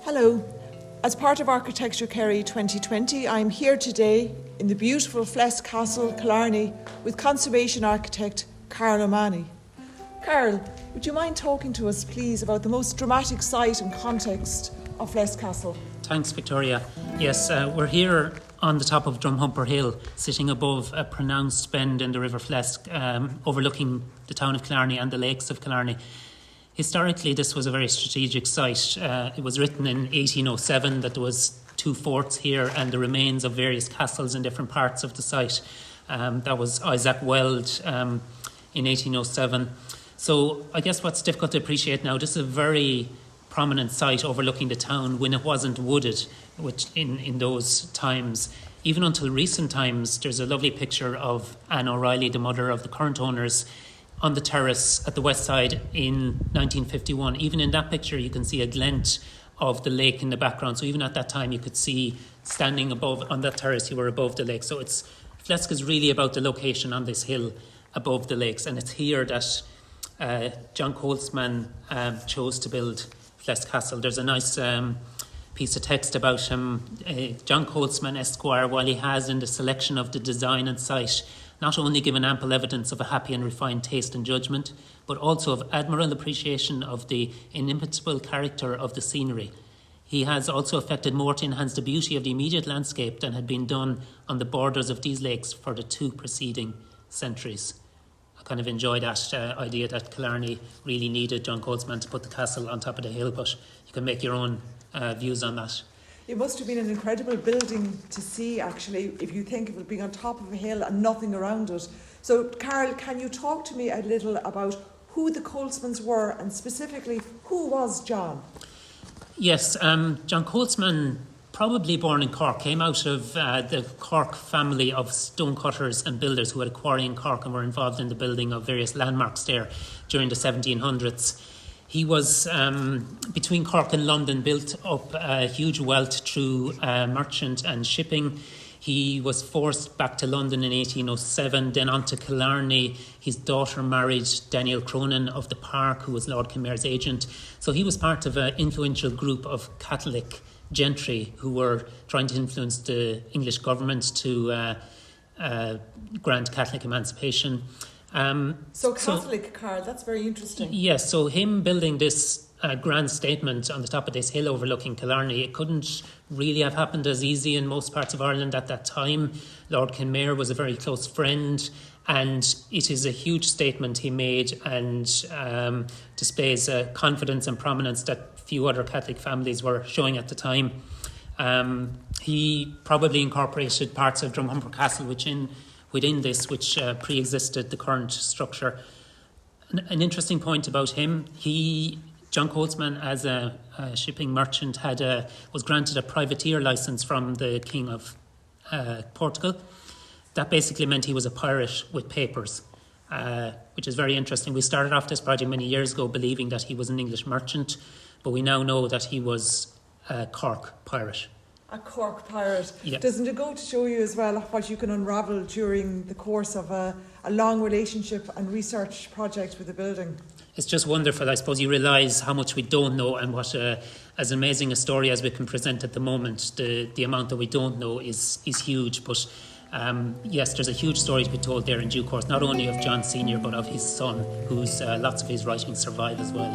Hello. As part of Architecture Kerry 2020, I'm here today in the beautiful Flesk Castle, Killarney, with conservation architect Carl O'Mahony. Carl, would you mind talking to us, please, about the most dramatic site and context of Flesk Castle? Thanks, Victoria. Yes, we're here on the top of Drumhumper Hill, sitting above a pronounced bend in the River Flesk, overlooking the town of Killarney and the lakes of Killarney. Historically, this was a very strategic site. It was written in 1807 that there was two forts here and the remains of various castles in different parts of the site. That was Isaac Weld in 1807. So I guess what's difficult to appreciate now, this is a very prominent site overlooking the town when it wasn't wooded, which in those times. Even until recent times, there's a lovely picture of Anne O'Reilly, the mother of the current owners, on the terrace at the west side in 1951. Even in that picture, you can see a glint of the lake in the background. So even at that time, you could see standing above on that terrace, you were above the lake. So Flesk is really about the location on this hill above the lakes. And it's here that John Coltsman chose to build Flesk Castle. There's a nice piece of text about him. John Coltsman, Esquire, while he has in the selection of the design and site not only given ample evidence of a happy and refined taste and judgment, but also of admirable appreciation of the inimitable character of the scenery. He has also affected more to enhance the beauty of the immediate landscape than had been done on the borders of these lakes for the two preceding centuries. I kind of enjoy that idea that Killarney really needed John Coltsman to put the castle on top of the hill, but you can make your own views on that. It must have been an incredible building to see, actually, if you think of it being on top of a hill and nothing around it. So, Carl, can you talk to me a little about who the Coltsmans were and specifically who was John? Yes, John Coltsman, probably born in Cork, came out of the Cork family of stonecutters and builders who had a quarry in Cork and were involved in the building of various landmarks there during the 1700s. He was, between Cork and London, built up a huge wealth through merchant and shipping. He was forced back to London in 1807, then on to Killarney. His daughter married Daniel Cronin of the Park, who was Lord Kenmare's agent. So he was part of an influential group of Catholic gentry who were trying to influence the English government to grant Catholic emancipation. So Catholic, Carl, that's very interesting. Yes, so him building this grand statement on the top of this hill overlooking Killarney, it couldn't really have happened as easy in most parts of Ireland at that time. Lord Kenmare was a very close friend, and it is a huge statement he made and displays a confidence and prominence that few other Catholic families were showing at the time. He probably incorporated parts of Drumhumper Castle within this, which pre-existed the current structure. An interesting point about him, John Coltsman, as a shipping merchant, was granted a privateer licence from the King of Portugal. That basically meant he was a pirate with papers, which is very interesting. We started off this project many years ago believing that he was an English merchant, but we now know that he was a Cork pirate. A Cork pirate. Yeah. Doesn't it go to show you as well what you can unravel during the course of a long relationship and research project with a building? It's just wonderful. I suppose you realise how much we don't know, and what as amazing a story as we can present at the moment, the amount that we don't know is huge. But yes, there's a huge story to be told there in due course, not only of John Senior but of his son, whose lots of his writings survive as well,